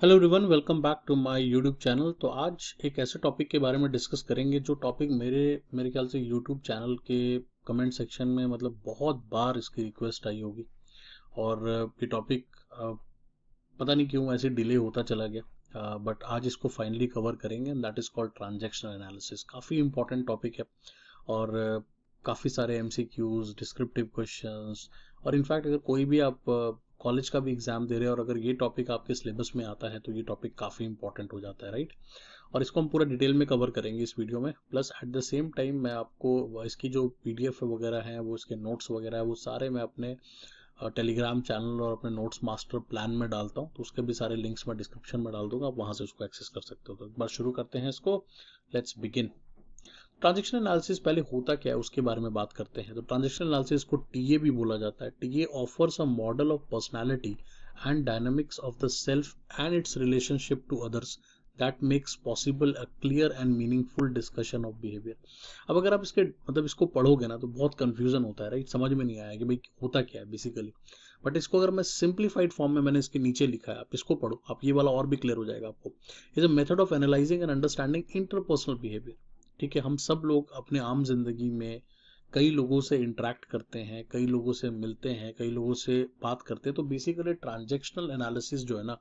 Hello everyone, welcome back to my YouTube channel. तो आज एक ऐसे टॉपिक के बारे में डिस्कस करेंगे जो टॉपिक मेरे ख्याल से यूट्यूब चैनल के कमेंट सेक्शन में मतलब बहुत बार इसकी रिक्वेस्ट आई होगी। और ये टॉपिक पता नहीं क्यों ऐसे डिले होता चला गया, बट आज इसको फाइनली कवर करेंगे and that is called transactional analysis. काफ़ी इंपॉर्टेंट टॉपिक है और काफ़ी सारे एमसीक्यूज, डिस्क्रिप्टिव क्वेश्चंस और इनफैक्ट अगर कोई भी आप कॉलेज का भी एग्जाम दे रहे हैं और अगर ये टॉपिक आपके सिलेबस में आता है तो ये टॉपिक काफ़ी इंपॉर्टेंट हो जाता है, राइट। और इसको हम पूरा डिटेल में कवर करेंगे इस वीडियो में। Plus at the same time मैं आपको इसकी जो पीडीएफ वगैरह हैं, वो इसके नोट्स वगैरह है, वो सारे मैं अपने टेलीग्राम चैनल और अपने नोट्स मास्टर प्लान में डालता हूँ, तो उसके भी सारे लिंक्स मैं डिस्क्रिप्शन में डाल दूंगा, आप वहाँ से उसको एक्सेस कर सकते हो। तो एक बार शुरू करते हैं इसको। Let's begin. ट्रांजैक्शन एनालिसिस पहले होता क्या है उसके बारे में बात करते हैं। तो ट्रांजैक्शन एनालिसिस को टीए भी बोला जाता है। TA offers a model of personality and dynamics of the self and its relationship to others that makes possible a clear and meaningful discussion of behaviour. अब अगर आप इसके मतलब इसको पढ़ोगे ना तो बहुत कंफ्यूजन होता है, राइट। समझ में नहीं आया कि भाई होता क्या है बेसिकली। बट इसको अगर मैं सिंप्लीफाइड फॉर्म में मैंने इसके नीचे लिखा है, आप इसको पढ़ो, आप ये वाला और भी क्लियर हो जाएगा आपको। Is a method of analysing and understanding interpersonal behaviour. ठीक है, हम सब लोग अपने आम जिंदगी में कई लोगों से इंटरेक्ट करते हैं, कई लोगों से मिलते हैं, कई लोगों से बात करते हैं। तो बेसिकली ट्रांजैक्शनल एनालिसिस जो है ना,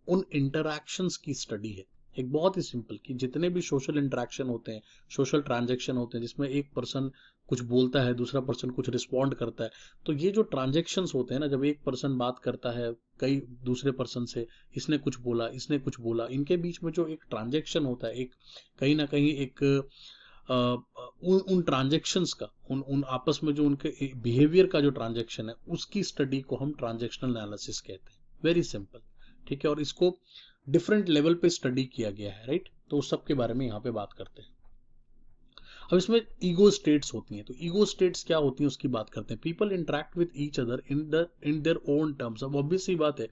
उन इंटरैक्शंस की स्टडी है। एक बहुत ही सिंपल कि जितने भी सोशल इंटरेक्शन होते हैं, सोशल ट्रांजैक्शन होते हैं जिसमें एक पर्सन कुछ बोलता है, दूसरा पर्सन कुछ रिस्पॉन्ड करता है, तो ये जो ट्रांजैक्शंस होते हैं ना, जब एक पर्सन बात करता है कई दूसरे पर्सन से, इसने कुछ बोला, इसने कुछ बोला, इनके बीच में जो एक ट्रांजैक्शन होता है, एक कहीं ना कहीं एक उन ट्रांजेक्शन्स का, उन आपस में जो उनके बिहेवियर का जो ट्रांजेक्शन है, उसकी स्टडी को हम ट्रांजेक्शनल एनालिसिस कहते हैं। Very simple. ठीक है, और इसको डिफरेंट लेवल पे स्टडी किया गया है, राइट। तो उस सब के बारे में यहाँ पे बात करते हैं। अब इसमें ईगो स्टेट्स होती हैं। तो ईगो स्टेट्स क्या होती हैं उसकी बात करते हैं। People interact with each other in their own terms. अब ऑब्वियस सी बात है,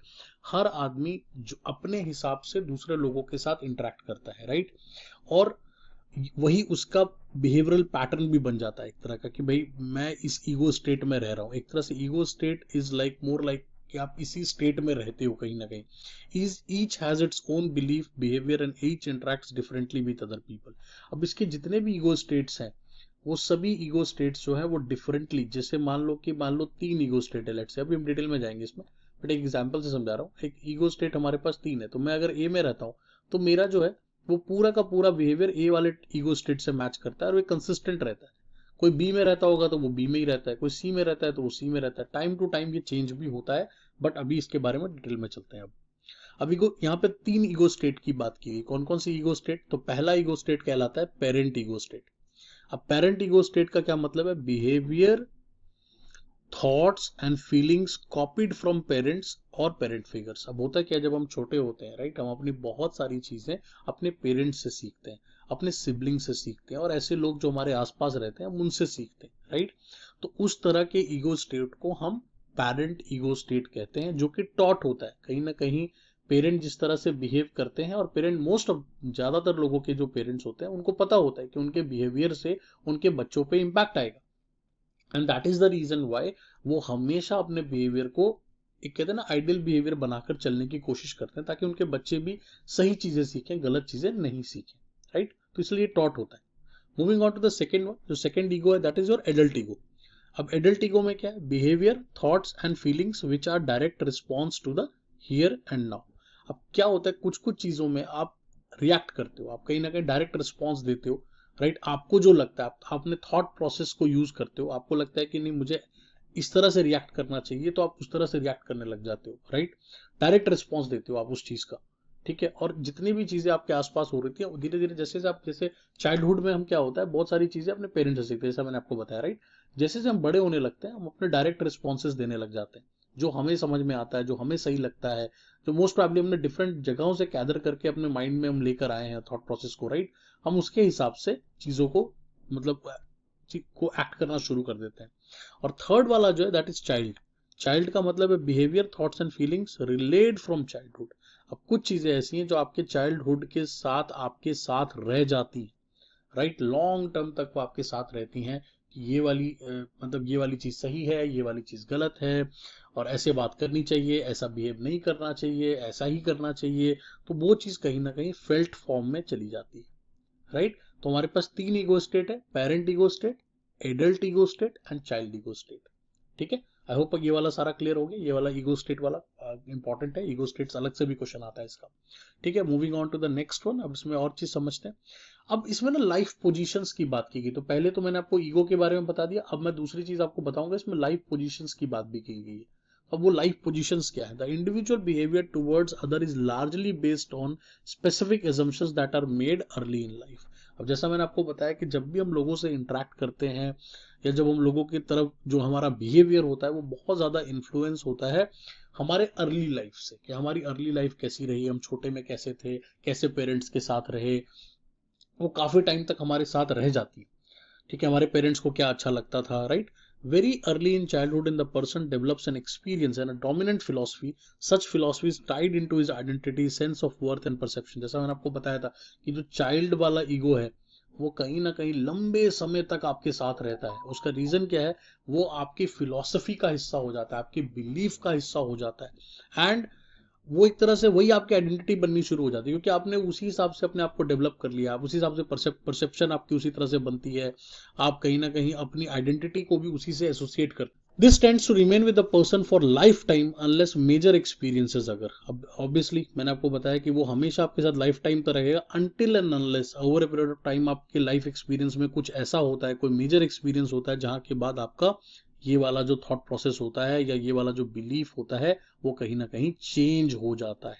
हर आदमी जो अपने हिसाब से दूसरे लोगों के साथ इंटरेक्ट करता है, राइट। और वही उसका बिहेवियरल पैटर्न भी बन जाता है एक तरह का कि भाई मैं इस ईगो स्टेट में रह रहा हूँ। एक तरह से ego state is like more like कि आप इसी स्टेट में रहते हो कहीं ना कहीं। Is each has its own belief, behaviour and each interacts differently with other people. अब इसके जितने भी ईगो स्टेट्स हैं, वो सभी ईगो स्टेट्स जो है वो डिफरेंटली, जैसे मान लो 3 ईगो स्टेट है, लेट्स से, अभी हम डिटेल में जाएंगे इसमें, बट एक एग्जांपल से समझा रहा हूँ। एक ईगो स्टेट हमारे पास 3 है, तो मैं अगर ए में रहता हूँ तो मेरा जो है वो पूरा का पूरा बिहेवियर ए वाले ईगो स्टेट से मैच करता है और वो कंसिस्टेंट रहता है। कोई बी में रहता होगा तो वो बी में ही रहता है, कोई सी में रहता है तो वो सी में रहता है। टाइम टू टाइम ये चेंज भी होता है, बट अभी इसके बारे में डिटेल में चलते हैं। अब अभी को यहाँ पे 3 ईगो स्टेट की बात की गई। कौन कौन सी ईगो स्टेट? तो पहला ईगो स्टेट कहलाता है पेरेंट ईगो स्टेट। अब पेरेंट ईगो स्टेट का क्या मतलब है? Behaviour, thoughts and feelings copied from parents और पेरेंट फिगर्स। अब होता क्या है, जब हम छोटे होते हैं, राइट, हम अपनी बहुत सारी चीजें अपने पेरेंट्स से सीखते हैं, अपने सिबलिंग से सीखते हैं, और ऐसे लोग जो हमारे आसपास रहते हैं हम उनसे सीखते हैं, राइट। तो उस तरह के ईगो स्टेट को हम पेरेंट ईगो स्टेट कहते हैं, जो कि टॉट होता है कहीं ना कहीं। पेरेंट जिस तरह से बिहेव करते हैं, और पेरेंट मोस्ट ऑफ ज्यादातर लोगों के जो पेरेंट्स होते हैं उनको पता होता है कि उनके बिहेवियर से उनके बच्चों पे इम्पैक्ट आएगा। And that is the reason why वो हमेशा अपने बिहेवियर को, एक कहते हैं ना, आइडियल बिहेवियर बनाकर चलने की कोशिश करते हैं, ताकि उनके बच्चे भी सही चीजें सीखें, गलत चीजें नहीं सीखें, राइट। तो इसलिए टॉट होता है। Moving on to the second one, जो सेकंड ईगो है that is your adult ego. अब एडल्ट ईगो में क्या है? Behaviour, thoughts and feelings which are direct response to the here and now. अब क्या होता है, कुछ कुछ चीजों में आप रिएक्ट करते हो, आप कहीं ना कहीं डायरेक्ट रिस्पॉन्स देते हो, राइट। आपको जो लगता है, आप अपने थॉट प्रोसेस को यूज करते हो, आपको लगता है कि नहीं मुझे इस तरह से रिएक्ट करना चाहिए, तो आप उस तरह से रिएक्ट करने लग जाते हो, राइट। डायरेक्ट रिस्पॉन्स देते हो आप उस चीज का। ठीक है, और जितनी भी चीजें आपके आसपास हो रही थी, धीरे धीरे जैसे चाइल्डहुड में हम क्या होता है, बहुत सारी चीजें अपने पेरेंट्स से सीखते हैं, जैसा मैंने आपको बताया, राइट। जैसे जैसे हम बड़े होने लगते हैं, हम अपने डायरेक्ट रिस्पॉन्सेज देने लग जाते हैं, जो हमें समझ में आता है, जो हमें सही लगता है, जो मोस्ट प्रॉब्लम हमने डिफरेंट जगहों से कैदर करके अपने माइंड में हम लेकर आए हैं थॉट प्रोसेस को, राइट। हम उसके हिसाब से चीजों को मतलब को एक्ट करना शुरू कर देते हैं। और थर्ड वाला जो है दैट इज चाइल्ड। चाइल्ड का मतलब है behaviour, thoughts and feelings relate from childhood. अब कुछ चीजें ऐसी हैं जो आपके चाइल्डहुड के साथ आपके साथ रह जाती हैं, राइट। लॉन्ग टर्म तक वो आपके साथ रहती हैं, कि ये वाली मतलब ये वाली चीज़ सही है, ये वाली चीज़ गलत है, और ऐसे बात करनी चाहिए, ऐसा बिहेव नहीं करना चाहिए, ऐसा ही करना चाहिए, तो वो चीज़ कहीं ना कहीं फेल्ट फॉर्म में चली जाती है, राइट। तो हमारे पास 3 ईगो स्टेट है, parent ego state, adult ego state and child ego state. ठीक है, आई होप ये वाला सारा क्लियर हो गया। ये वाला ईगो स्टेट वाला इंपॉर्टेंट है, ईगो स्टेट्स अलग से भी क्वेश्चन आता है इसका। ठीक है, moving on to the next one. अब इसमें और चीज समझते हैं। अब इसमें ना लाइफ पोजीशंस की बात की गई, तो पहले तो मैंने आपको ईगो के बारे में बता दिया, अब मैं दूसरी चीज आपको बताऊंगा, इसमें लाइफ पोजीशंस की बात भी की गई है। अब वो लाइफ पोजीशंस क्या है? The individual behaviour towards other is largely based on specific assumptions that are made early in life. अब जैसा मैंने आपको बताया कि जब भी हम लोगों से इंटरेक्ट करते हैं, या जब हम लोगों की तरफ जो हमारा बिहेवियर होता है वो बहुत ज़्यादा इन्फ्लुएंस होता है हमारे अर्ली लाइफ से, कि हमारी अर्ली लाइफ कैसी रही, हम छोटे में कैसे थे, कैसे पेरेंट्स के साथ रहे, वो काफ़ी टाइम तक हमारे साथ रह जाती है। ठीक है, हमारे पेरेंट्स को क्या अच्छा लगता था, right. Very early in childhood in the person develops an experience and a dominant philosophy, such philosophy is tied into his identity, sense of worth and perception. जैसा मैंने आपको बताया था कि जो चाइल्ड वाला ईगो है वो कहीं ना कहीं लंबे समय तक आपके साथ रहता है। उसका रीजन क्या है? वो आपकी फिलॉसफी का हिस्सा हो जाता है, आपकी बिलीफ का हिस्सा हो जाता है, एंड वो एक तरह से वही आपकी आइडेंटिटी बननी शुरू हो जाती है, क्योंकि आपने उसी हिसाब से अपने आप को डेवलप कर लिया, आप उसी हिसाब से परसेप्शन आपकी उसी तरह से बनती है, आप कहीं ना कहीं अपनी आइडेंटिटी को भी उसी से एसोसिएट करते हैं। This tends to remain with the person for life time unless major experiences अगर, अब ऑब्वियसली मैंने आपको बताया कि वो हमेशा आपके साथ लाइफ टाइम तो रहेगा, until and unless over a period of time आपके लाइफ एक्सपीरियंस में कुछ ऐसा होता है, कोई मेजर एक्सपीरियंस होता है जहां के बाद आपका ये वाला जो थॉट प्रोसेस होता है या ये वाला जो बिलीफ होता है वो कहीं ना कहीं चेंज हो जाता है,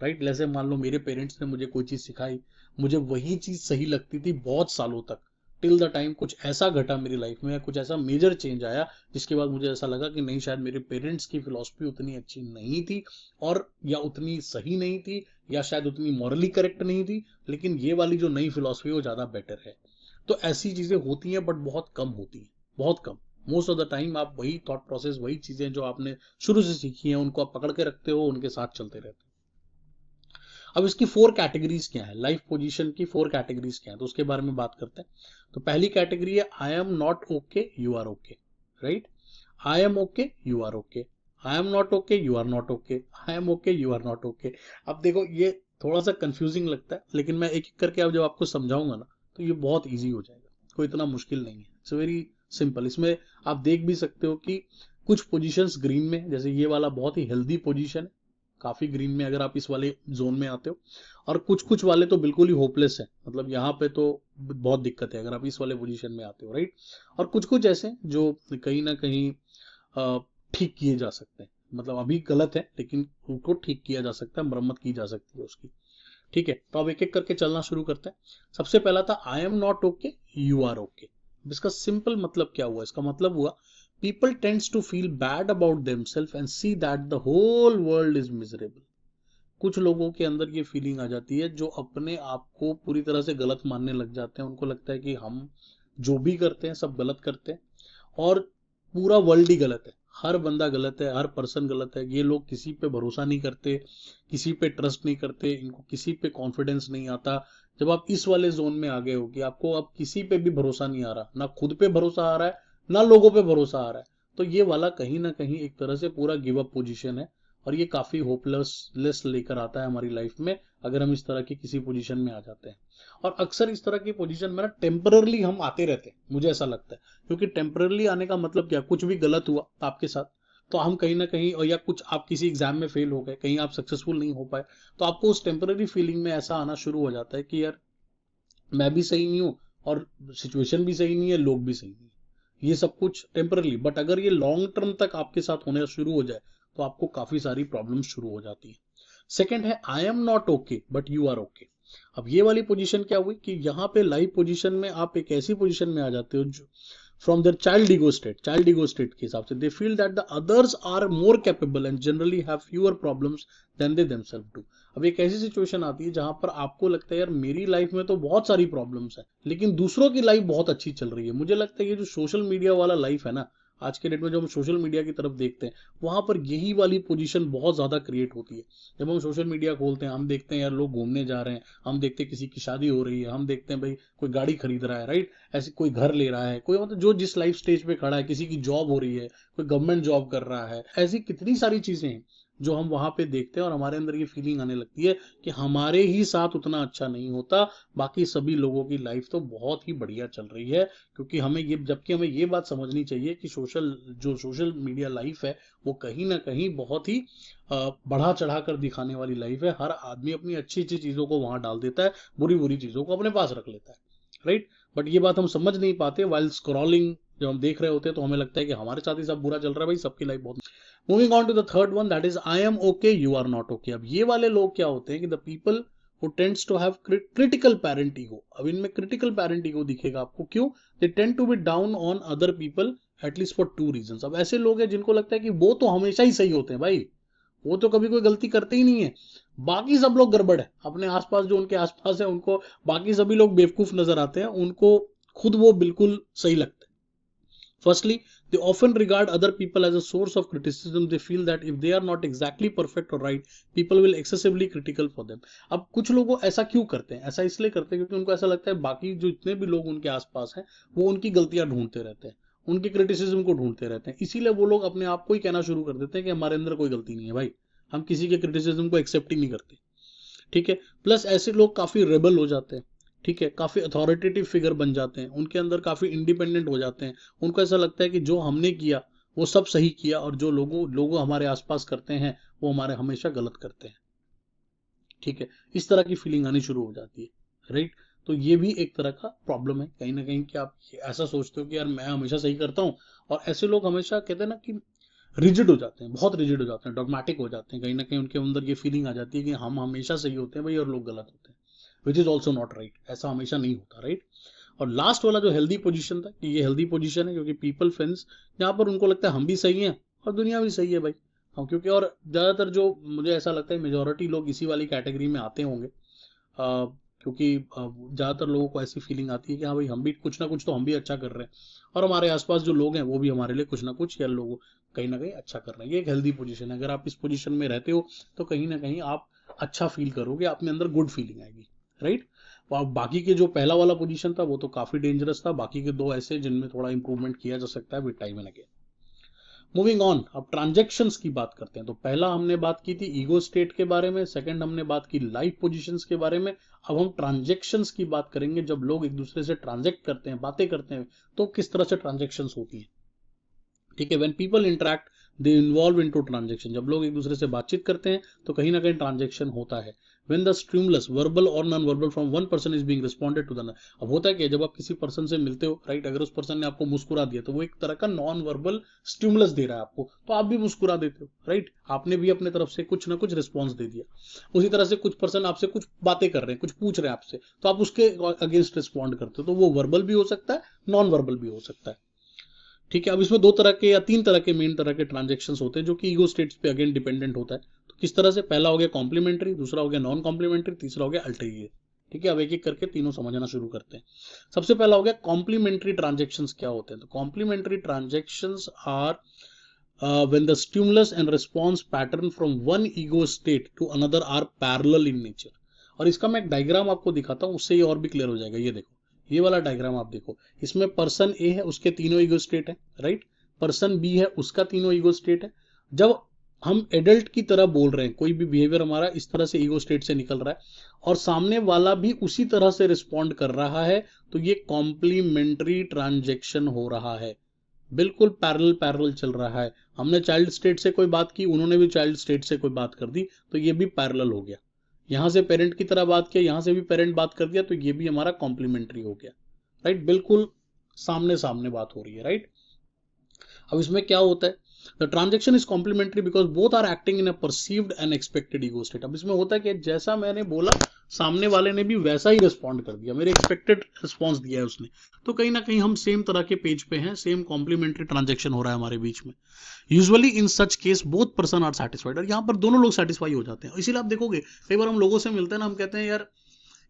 राइट। जैसे मान लो मेरे पेरेंट्स ने मुझे कोई चीज सिखाई, मुझे वही चीज सही लगती थी बहुत सालों तक, टिल द टाइम कुछ ऐसा घटा मेरी लाइफ में, कुछ ऐसा मेजर चेंज आया जिसके बाद मुझे ऐसा लगा कि नहीं, शायद मेरे पेरेंट्स की फिलॉसफी उतनी अच्छी नहीं थी, और या उतनी सही नहीं थी, या शायद उतनी मॉरली करेक्ट नहीं थी, लेकिन ये वाली जो नई फिलॉसफी है वो ज्यादा बेटर है। तो ऐसी चीजें होती हैं, बट बहुत कम होती हैं, बहुत कम। मोस्ट ऑफ द टाइम आप वही थॉट प्रोसेस, वही चीजें जो आपने शुरू से सीखी हैं उनको आप पकड़ के रखते हो, उनके साथ चलते रहते हो। अब इसकी 4 कैटेगरीज क्या है, लाइफ पोजीशन की 4 कैटेगरीज क्या है, तो उसके बारे में बात करते हैं। तो पहली कैटेगरी है I am not okay you are okay, right. I am okay you are okay, I am not okay you are not okay, I am okay you are not okay. अब देखो ये थोड़ा सा कंफ्यूजिंग लगता है, लेकिन मैं एक एक करके अब जब आपको समझाऊंगा ना तो ये बहुत ईजी हो जाएगा, कोई इतना मुश्किल नहीं है, इट्स वेरी सिंपल। इसमें आप देख भी सकते हो कि कुछ पोजीशंस ग्रीन में, जैसे ये वाला बहुत ही हेल्दी पोजीशन है, काफी ग्रीन में अगर आप इस वाले जोन में आते हो, और कुछ कुछ वाले तो बिल्कुल ही होपलेस है, मतलब यहाँ पे तो बहुत दिक्कत है अगर आप इस वाले पोजीशन में आते हो, राइट। और कुछ कुछ ऐसे जो कहीं ना कहीं ठीक किए जा सकते हैं, मतलब अभी गलत है लेकिन उनको ठीक किया जा सकता है, मरम्मत की जा सकती है उसकी। ठीक है, तो अब एक एक करके चलना शुरू करते हैं। सबसे पहला था I am not okay you are okay. इसका सिंपल मतलब क्या हुआ? इसका मतलब हुआ people tends to feel bad about themselves and see that the whole world is miserable। कुछ लोगों के अंदर ये फीलिंग आ जाती है जो अपने आप को पूरी तरह से गलत मानने लग जाते हैं, उनको लगता है कि हम जो भी करते हैं सब गलत करते हैं, और पूरा वर्ल्ड ही गलत है, हर बंदा गलत है, हर पर्सन गलत है, ये लोग किसी पे भरोसा नहीं करते, किसी पे ट्रस्ट नहीं करते, इनको किसी पे कॉन्फिडेंस नहीं आता। जब आप इस वाले जोन में आ गए हो कि आपको अब किसी पे भी भरोसा नहीं आ रहा, ना खुद पे भरोसा आ रहा है ना लोगों पे भरोसा आ रहा है, तो ये वाला कहीं ना कहीं एक तरह से पूरा गिव अप पोजीशन है, और ये काफी होपलेस लेकर आता है हमारी लाइफ में अगर हम इस तरह की किसी पोजीशन में आ जाते हैं। और अक्सर इस तरह की पोजीशन में ना टेम्पररली हम आते रहते हैं, मुझे ऐसा लगता है, क्योंकि टेम्पररली आने का मतलब क्या, कुछ भी गलत हुआ आपके साथ तो हम कहीं ना कहीं, और या कुछ आप किसी एग्जाम में फेल हो गए, कहीं आप सक्सेसफुल नहीं हो पाए, तो आपको उस टेम्पररी फीलिंग में ऐसा आना शुरू हो जाता है कि यार मैं भी सही नहीं हूँ, और सिचुएशन भी सही नहीं है, लोग भी सही नहीं है, ये सब कुछ टेम्परली। बट अगर ये लॉन्ग टर्म तक आपके साथ होने शुरू हो जाए तो आपको काफी सारी प्रॉब्लम शुरू हो जाती है। सेकंड है I am not okay but you are okay. अब ये वाली पोजीशन क्या हुई कि यहाँ पे लाइव पोजीशन में आप एक ऐसी पोजीशन में आ जाते हो जो from their child ego state के हिसाब से they feel that the others are more capable and generally have fewer problems than they themselves do. अब एक ऐसी सिचुएशन आती है जहां पर आपको लगता है यार मेरी लाइफ में तो बहुत सारी प्रॉब्लम्स है लेकिन दूसरों की लाइफ बहुत अच्छी चल रही है। मुझे लगता है ये जो सोशल मीडिया वाला लाइफ है ना, आज के डेट में जो हम सोशल मीडिया की तरफ देखते हैं, वहां पर यही वाली पोजीशन बहुत ज्यादा क्रिएट होती है। जब हम सोशल मीडिया खोलते हैं, हम देखते हैं यार लोग घूमने जा रहे हैं, हम देखते हैं किसी की शादी हो रही है, हम देखते हैं भाई कोई गाड़ी खरीद रहा है, राइट, ऐसे कोई घर ले रहा है, कोई मतलब जो जिस लाइफ स्टेज पे खड़ा है, किसी की जॉब हो रही है, कोई गवर्नमेंट जॉब कर रहा है, ऐसी कितनी सारी चीजें हैं जो हम वहां पे देखते हैं और हमारे अंदर ये फीलिंग आने लगती है कि हमारे ही साथ उतना अच्छा नहीं होता, बाकी सभी लोगों की लाइफ तो बहुत ही बढ़िया चल रही है। क्योंकि जबकि हमें ये बात समझनी चाहिए कि सोशल मीडिया लाइफ है वो कहीं ना कहीं बहुत ही बढ़ा चढ़ा कर दिखाने वाली लाइफ है। हर आदमी अपनी अच्छी अच्छी चीजों को वहां डाल देता है, बुरी बुरी चीजों को अपने पास रख लेता है, राइट। बट ये बात हम समझ नहीं पाते। वाइल स्क्रॉलिंग जब हम देख रहे होते हैं तो हमें लगता है कि हमारे साथ ही सब बुरा चल रहा है, भाई सबकी लाइफ बहुत। Moving on to the third one, that is I am okay you are not okay. अब ये वाले लोग क्या होते हैं कि the people who tends to have critical parent ego। अब इनमें critical parent ego दिखेगा आपको, क्यों? they tend to be down on other people at least for two reasons। अब ऐसे लोग हैं जिनको लगता है कि वो तो हमेशा ही सही होते हैं भाई, वो तो कभी कोई गलती करते ही नहीं है, बाकी सब लोग गड़बड़ है। अपने आसपास जो उनके आसपास है उनको बाकी सभी लोग बेवकूफ नजर आते हैं, उनको खुद वो बिल्कुल सही लगता है। Firstly, they often regard other people as a source of criticism। They feel that if they are not exactly perfect or right, people will excessively critical for them। अब कुछ लोग ऐसा क्यों करते हैं? ऐसा इसलिए करते हैं क्योंकि उनको ऐसा लगता है बाकी जो जितने भी लोग उनके आसपास हैं वो उनकी गलतियां ढूंढते रहते हैं, उनके क्रिटिसिज्म को ढूंढते रहते हैं, इसीलिए वो लोग अपने आप को ही कहना शुरू कर देते हैं कि हमारे अंदर कोई गलती नहीं है भाई, हम किसी के क्रिटिसिज्म को एक्सेप्ट ही नहीं करते, ठीक है। प्लस ऐसे लोग काफी रेबल हो जाते हैं, ठीक है, काफी अथॉरिटेटिव फिगर बन जाते हैं, उनके अंदर काफी इंडिपेंडेंट हो जाते हैं। उनको ऐसा लगता है कि जो हमने किया वो सब सही किया और जो लोग हमारे आसपास करते हैं वो हमारे हमेशा गलत करते हैं, ठीक है। इस तरह की फीलिंग आनी शुरू हो जाती है, राइट। तो ये भी एक तरह का प्रॉब्लम है कहीं ना कहीं कि आप ऐसा सोचते हो कि यार मैं हमेशा सही करता हूँ, और ऐसे लोग हमेशा कहते हैं ना कि रिजिड हो जाते हैं, बहुत रिजिड हो जाते हैं, डॉगमेटिक हो जाते हैं, कहीं ना कहीं उनके अंदर ये फीलिंग आ जाती है कि हम हमेशा सही होते हैं भाई और लोग गलत होते हैं, which is also not right. ऐसा हमेशा नहीं होता, राइट। और लास्ट वाला जो हेल्दी पोजीशन था, कि ये हेल्दी पोजीशन है क्योंकि पीपल फ्रेंड्स यहाँ पर उनको लगता है हम भी सही हैं और दुनिया भी सही है भाई, हम क्योंकि और ज्यादातर जो मुझे ऐसा लगता है मेजोरिटी लोग इसी वाली कैटेगरी में आते होंगे, क्योंकि ज्यादातर लोगों को ऐसी फीलिंग आती है कि हाँ भाई हम भी कुछ ना कुछ तो हम भी अच्छा कर रहे हैं और हमारे आसपास जो लोग हैं वो भी हमारे लिए कुछ ना कुछ या लोग कहीं ना कहीं अच्छा कर रहे हैं। ये एक हेल्दी पोजीशन है। अगर आप इस पोजीशन में रहते हो तो कहीं ना कहीं आप अच्छा फील करोगे, अपने अंदर गुड फीलिंग आएगी, राइट। बाकी के जो पहला वाला पोजीशन था वो तो काफी डेंजरस था, बाकी के दो ऐसे जिनमें थोड़ा इंप्रूवमेंट किया जा सकता है with time and again. Moving on, अब ट्रांजैक्शंस की बात करते हैं। तो पहला हमने बात की थी ईगो स्टेट के बारे में, सेकंड हमने बात की लाइफ पोजीशंस के बारे में, अब हम ट्रांजैक्शंस की बात करेंगे। जब लोग एक दूसरे से ट्रांजैक्ट करते हैं, बातें करते हैं, तो किस तरह से ट्रांजैक्शंस होती है, ठीक है। When people interact they involve into transaction. जब लोग एक दूसरे से बातचीत करते हैं तो कहीं ना कहीं ट्रांजैक्शन होता है। व्हेन द स्टिमुलस वर्बल और non verbal from one person is being responded to the other. अब होता है कि जब आप किसी पर्सन से मिलते हो, राइट, अगर उस पर्सन ने आपको मुस्कुरा दिया तो वो एक तरह का नॉन वर्बल स्टिमुलस दे रहा है आपको, तो आप भी मुस्कुरा देते हो, राइट, आपने भी अपने तरफ से कुछ ना कुछ रिस्पॉन्स दे दिया। उसी तरह से कुछ पर्सन आपसे कुछ बातें कर रहे हैं, कुछ पूछ रहे हैं आपसे, तो आप उसके अगेंस्ट रिस्पॉन्ड करते हो, तो वो वर्बल भी हो सकता है, नॉन वर्बल भी हो सकता है, ठीक है। अब इसमें दो तरह के या तीन तरह के मेन तरह के ट्रांजैक्शंस होते हैं जो कि ईगो स्टेट्स पे अगेन डिपेंडेंट होता है। तो किस तरह से? पहला हो गया कॉम्प्लीमेंट्री, दूसरा हो गया नॉन कॉम्प्लीमेंट्री, तीसरा हो गया अल्टीरियर, ठीक है। अब एक एक करके तीनों समझना शुरू करते हैं। सबसे पहला हो गया कॉम्प्लीमेंट्री ट्रांजैक्शंस। क्या होते हैं? तो complementary transactions are when the stimulus and response pattern from one ego state to another are parallel in nature। और इसका मैं एक डायग्राम आपको दिखाता हूं, उससे ये और भी क्लियर हो जाएगा। ये देखो, ये वाला डायग्राम आप देखो, इसमें पर्सन ए है, उसके तीनों ईगो स्टेट है, राइट। पर्सन बी है, उसका तीनों ईगो स्टेट है। जब हम एडल्ट की तरह बोल रहे हैं, कोई भी बिहेवियर हमारा इस तरह से ईगो स्टेट से निकल रहा है और सामने वाला भी उसी तरह से रिस्पॉन्ड कर रहा है, तो ये कॉम्प्लीमेंट्री ट्रांजैक्शन हो रहा है। बिल्कुल पैरेलल चल रहा है। हमने चाइल्ड स्टेट से कोई बात की, उन्होंने भी चाइल्ड स्टेट से कोई बात कर दी, तो ये भी पैरेलल हो गया। यहां से पेरेंट की तरह बात किया, यहां से भी पेरेंट बात कर दिया, तो ये भी हमारा कॉम्प्लीमेंट्री हो गया, राइट। बिल्कुल सामने सामने बात हो रही है, राइट। अब इसमें क्या होता है? The transaction is complementary because both are acting in a perceived and expected ego state. अब इसमें होता है कि जैसा मैंने बोला सामने वाले ने भी वैसा ही रिस्पॉन्ड कर दिया, मेरे एक्सपेक्टेड रिस्पॉन्स दिया है उसने, तो कहीं ना कहीं हम सेम तरह के पेज पे हैं, सेम कॉम्प्लीमेंट्री ट्रांजेक्शन हो रहा है हमारे बीच में। Usually in such case both person are satisfied, और यहाँ पर दोनों लोग सेटिस्फाई हो जाते हैं। इसीलिए आप देखोगे कई बार हम लोगों से मिलते हैं ना, हम कहते हैं यार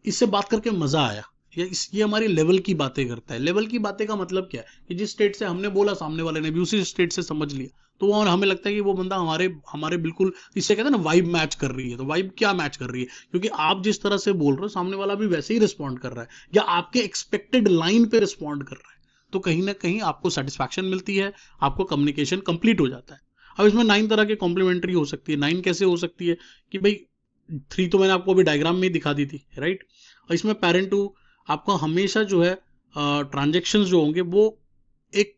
इससे बात करके मजा आया, ये हमारी लेवल की बातें करता है। लेवल की बातें का मतलब क्या है कि जिस स्टेट से हमने बोला सामने वाले ने भी उसी स्टेट से समझ लिया, तो वो हमें लगता है कि वो बंदा हमारे हमारे बिल्कुल, इससे कहते हैं ना वाइब मैच कर रही है। तो वाइब क्या मैच कर रही है, क्योंकि आप जिस तरह से बोल रहे हो सामने वाला भी वैसे ही रिस्पॉन्ड कर रहा है या आपके एक्सपेक्टेड लाइन पे रिस्पॉन्ड कर रहा है, तो कहीं ना कहीं आपको सेटिस्फैक्शन मिलती है, आपको कम्युनिकेशन कंप्लीट हो जाता है। अब इसमें 9 तरह के कॉम्प्लीमेंट्री हो सकती है। 9 कैसे हो सकती है कि भाई 3 तो मैंने आपको अभी डायग्राम में ही दिखा दी थी, राइट। और इसमें पेरेंट टू आपको हमेशा जो है ट्रांजेक्शन्स जो होंगे वो एक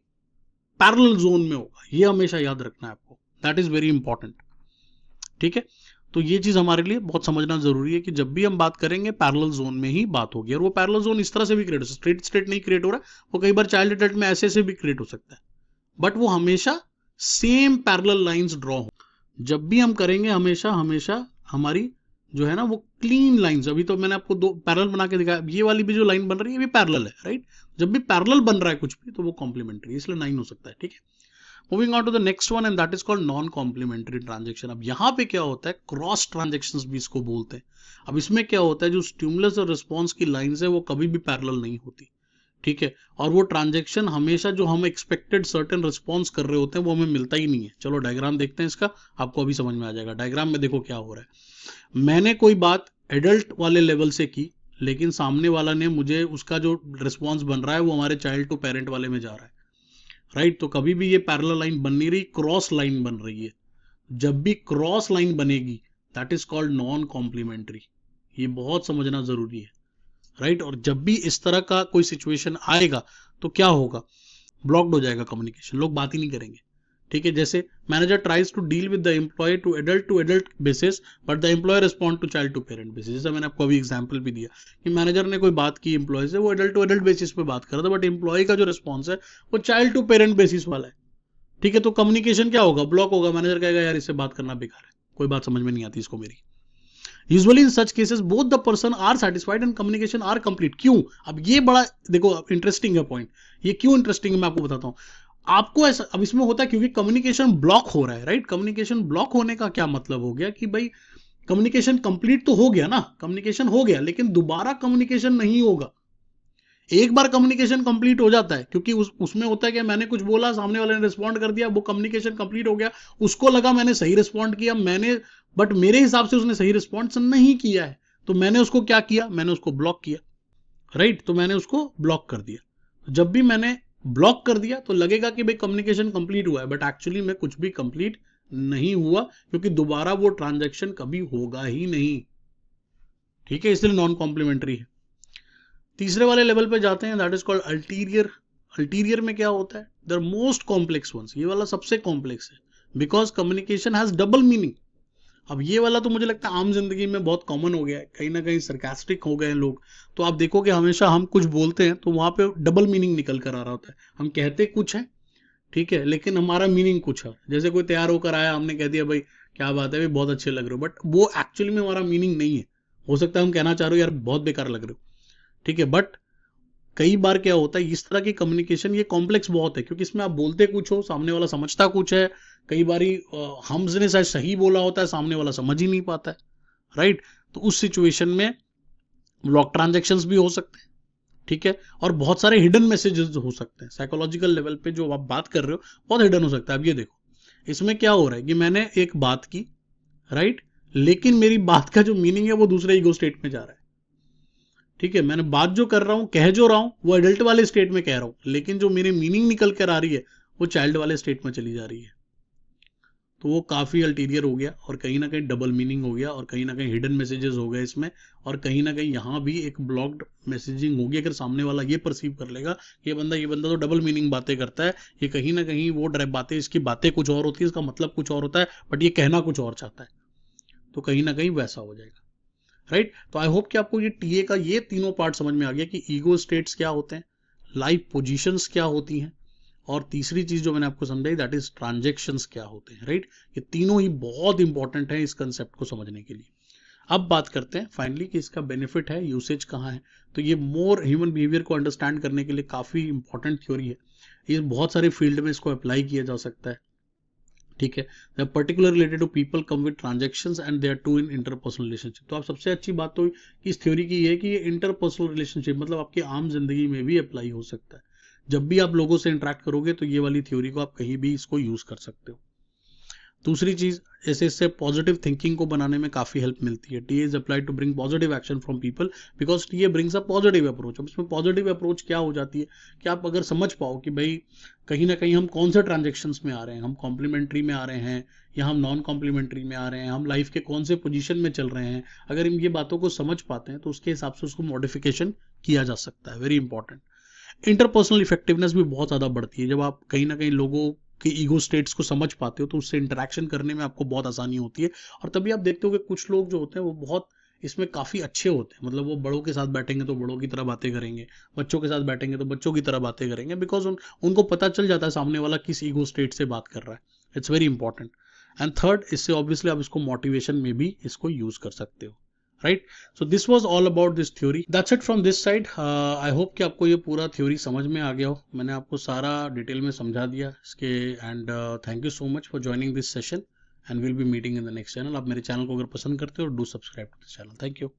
पैरेलल जोन में होगा, ये हमेशा याद रखना है आपको, दैट इज वेरी इंपॉर्टेंट। ठीक है, तो ये चीज हमारे लिए बहुत समझना जरूरी है कि जब भी हम बात करेंगे पैरेलल जोन में ही बात होगी। और वो पैरेलल जोन इस तरह से भी क्रिएट हो सकता है, स्ट्रेट स्ट्रेट नहीं क्रिएट हो रहा है, वो कई बार चाइल्ड एडल्ट में ऐसे ऐसे भी क्रिएट हो सकता है, बट वो हमेशा सेम पैरेलल लाइंस ड्रॉ हो। जब भी हम करेंगे हमेशा हमेशा हमारी जो है ना वो क्लीन लाइंस, अभी तो मैंने आपको 2 पैरेलल बना के दिखाया, ये वाली भी जो लाइन बन रही है ये भी पैरेलल है, राइट। जब भी पैरेलल बन रहा है कुछ भी तो वो कॉम्प्लीमेंट्री, इसलिए 9 हो सकता है। ठीक है, moving on to the next one and that is called non complementary transaction. अब यहाँ पे क्या होता है, क्रॉस ट्रांजेक्शंस भी इसको बोलते हैं। अब इसमें क्या होता है, जो स्टिमुलस और रिस्पॉन्स की लाइंस है वो कभी भी पैरेलल नहीं होती। ठीक है, और वो ट्रांजेक्शन हमेशा जो हम एक्सपेक्टेड सर्टेन रिस्पॉन्स कर रहे होते हैं वो हमें मिलता ही नहीं है। चलो डायग्राम देखते हैं इसका, आपको अभी समझ में आ जाएगा। डायग्राम में देखो क्या हो रहा है, मैंने कोई बात एडल्ट वाले लेवल से की, लेकिन सामने वाला ने मुझे उसका जो रिस्पॉन्स बन रहा है वो हमारे चाइल्ड टू पेरेंट वाले में जा रहा है, राइट। तो कभी भी ये पैरेलल लाइन बन नहीं रही, क्रॉस लाइन बन रही है। जब भी क्रॉस लाइन बनेगी that is called non complementary, ये बहुत समझना जरूरी है, राइट। और जब भी इस तरह का कोई सिचुएशन आएगा तो क्या होगा, ब्लॉक्ड हो जाएगा कम्युनिकेशन, लोग बात ही नहीं करेंगे। ठीक है, जैसे manager tries to deal with the employee to adult basis but the employee respond to child to parent basis. जैसे मैंने आपको अभी एग्जांपल भी दिया कि मैनेजर ने कोई बात की एम्प्लॉय से, वो एडल्ट बेसिस पे बात कर रहा था, बट एम्प्लॉय का जो रिस्पॉन्स है वो चाइल्ड टू पेरेंट बेसिस वाला है। ठीक है, तो कम्युनिकेशन क्या होगा, ब्लॉक होगा। मैनेजर कहेगा यार इससे बात करना बेकार है, कोई बात समझ में नहीं आती इसको मेरी। Usually in such cases both the person are satisfied and communication are complete. क्यों, अब ये बड़ा देखो इंटरेस्टिंग है पॉइंट। ये क्यों इंटरेस्टिंग है मैं आपको बताता हूं। आपको ऐसा अब इसमें होता है क्योंकि कम्युनिकेशन ब्लॉक हो रहा है, राइट। कम्युनिकेशन ब्लॉक होने का क्या मतलब हो गया कि भाई कम्युनिकेशन कंप्लीट तो हो गया ना, कम्युनिकेशन हो गया, लेकिन दोबारा कम्युनिकेशन नहीं होगा। एक बार कम्युनिकेशन कंप्लीट हो जाता है, क्योंकि उसमें होता है कि मैंने कुछ बोला, सामने वाले ने रिस्पॉन्ड कर दिया, वो कम्युनिकेशन कंप्लीट हो गया, उसको लगा मैंने सही रिस्पॉन्ड किया, बट मेरे हिसाब से उसने सही रिस्पॉन्स नहीं किया है, तो मैंने उसको क्या किया, मैंने उसको ब्लॉक किया, राइट। तो मैंने उसको ब्लॉक कर दिया। जब भी मैंने ब्लॉक कर दिया तो लगेगा कि भाई कम्युनिकेशन कंप्लीट हुआ है, बट एक्चुअली में कुछ भी कंप्लीट नहीं हुआ, क्योंकि दोबारा वो ट्रांजैक्शन कभी होगा ही नहीं। ठीक है, इसलिए नॉन कॉम्प्लीमेंट्री है। तीसरे वाले लेवल पे जाते हैं, that is called ulterior. Ulterior में क्या होता है, द मोस्ट कॉम्प्लेक्स वंस, ये वाला सबसे कॉम्प्लेक्स है, because communication has double meaning. अब ये वाला तो मुझे लगता है आम जिंदगी में बहुत कॉमन हो गया है, कहीं ना कहीं सरकास्टिक हो गए हैं लोग। तो आप देखोगे हमेशा हम कुछ बोलते हैं तो वहां पे डबल मीनिंग निकल कर आ रहा होता है। हम कहते कुछ है, ठीक है, लेकिन हमारा मीनिंग कुछ है। जैसे कोई तैयार होकर आया, हमने कह दिया भाई क्या बात है भाई बहुत अच्छे लग रहे हो, बट वो एक्चुअली में हमारा मीनिंग नहीं है। हो सकता है हम कहना चाह रहे हो यार बहुत बेकार लग रहे हो, ठीक है, बट कई बार क्या होता है इस तरह की कम्युनिकेशन ये कॉम्प्लेक्स बहुत है, क्योंकि इसमें आप बोलते कुछ हो, सामने वाला समझता कुछ है। कई बारी हमने शायद सही बोला होता है, सामने वाला समझ ही नहीं पाता है, राइट। तो उस सिचुएशन में ब्लॉक ट्रांजैक्शंस भी हो सकते हैं, ठीक है, और बहुत सारे हिडन मैसेजेस हो सकते हैं। साइकोलॉजिकल लेवल पे जो आप बात कर रहे हो बहुत हिडन हो सकता है। अब ये देखो इसमें क्या हो रहा है कि मैंने एक बात की, राइट, लेकिन मेरी बात का जो मीनिंग है वो दूसरे ईगो स्टेट में जा रहा है। ठीक है, मैंने बात जो कर रहा हूं, कह जो रहा हूं, वो एडल्ट वाले स्टेट में कह रहा हूं, लेकिन जो मेरी मीनिंग निकल कर आ रही है वो चाइल्ड वाले स्टेट में चली जा रही है। तो वो काफी अल्टीरियर हो गया, और कहीं ना कहीं डबल मीनिंग हो गया, और कहीं ना कहीं हिडन मैसेजेस हो गए इसमें, और कहीं ना कहीं यहाँ भी एक ब्लॉक्ड मैसेजिंग होगी। अगर सामने वाला ये परसीव कर लेगा ये बंदा तो डबल मीनिंग बातें करता है, ये कहीं ना कहीं वो बातें, इसकी बातें कुछ और होती है, इसका मतलब कुछ और होता है, बट ये कहना कुछ और चाहता है, तो कहीं ना कहीं वैसा हो जाएगा, राइट। तो आई होप कि आपको ये टीए का ये तीनों पार्ट समझ में आ गया कि ईगो स्टेट्स क्या होते हैं, लाइफ पोजीशंस क्या होती हैं, और तीसरी चीज जो मैंने आपको समझाई दैट इज ट्रांजैक्शंस क्या होते हैं, राइट। ये तीनों ही बहुत इंपॉर्टेंट है इस कंसेप्ट को समझने के लिए। अब बात करते हैं फाइनली कि इसका बेनिफिट है, यूसेज कहाँ है। तो ये मोर ह्यूमन बिहेवियर को अंडरस्टैंड करने के लिए काफी इंपॉर्टेंट थ्योरी है। ये बहुत सारे फील्ड में इसको अप्लाई किया जा सकता है। ठीक है। They are particular related to people come with transactions and they are to in interpersonal relationship. तो आप सबसे अच्छी बात तो इस थ्योरी की है कि ये इंटरपर्सनल रिलेशनशिप मतलब आपकी आम जिंदगी में भी अप्लाई हो सकता है। जब भी आप लोगों से इंटरेक्ट करोगे तो ये वाली थ्योरी को आप कहीं भी इसको यूज कर सकते हो। दूसरी चीज, जैसे इससे पॉजिटिव थिंकिंग को बनाने में काफी हेल्प मिलती है। T is applied to bring positive action from people because T brings a positive approach. अब इसमें पॉजिटिव अप्रोच क्या हो जाती है कि आप अगर समझ पाओ कि भाई कहीं ना कहीं हम कौन से ट्रांजेक्शन्स में आ रहे हैं, हम कॉम्प्लीमेंट्री में आ रहे हैं या हम नॉन कॉम्प्लीमेंट्री में आ रहे हैं, हम लाइफ के कौन से पोजीशन में चल रहे हैं, अगर हम ये बातों को समझ पाते हैं तो उसके हिसाब से उसको मॉडिफिकेशन किया जा सकता है। Very important. इंटरपर्सनल इफेक्टिवनेस भी बहुत ज़्यादा बढ़ती है। जब आप कहीं ना कहीं लोगों के ईगो स्टेट्स को समझ पाते हो तो उससे इंटरेक्शन करने में आपको बहुत आसानी होती है। और तभी आप देखते हो कि कुछ लोग जो होते हैं वो बहुत इसमें काफ़ी अच्छे होते हैं। मतलब वो बड़ों के साथ बैठेंगे तो बड़ों की तरह बातें करेंगे, बच्चों के साथ बैठेंगे तो बच्चों की तरह बातें करेंगे, बिकॉज उनको पता चल जाता है सामने वाला किस ईगो स्टेट से बात कर रहा है। It's very important. And third, इससे ऑब्वियसली आप इसको मोटिवेशन में भी इसको यूज कर सकते हो। Right. So this was all about this theory. That's it from this side. I hope कि आपको ये पूरा थ्योरी समझ में आ गया हो। मैंने आपको सारा डिटेल में समझा दिया इसके। And thank you so much for joining this session and will be meeting in the next channel. आप मेरे चैनल को अगर पसंद करते हो do subscribe to the channel. Thank you.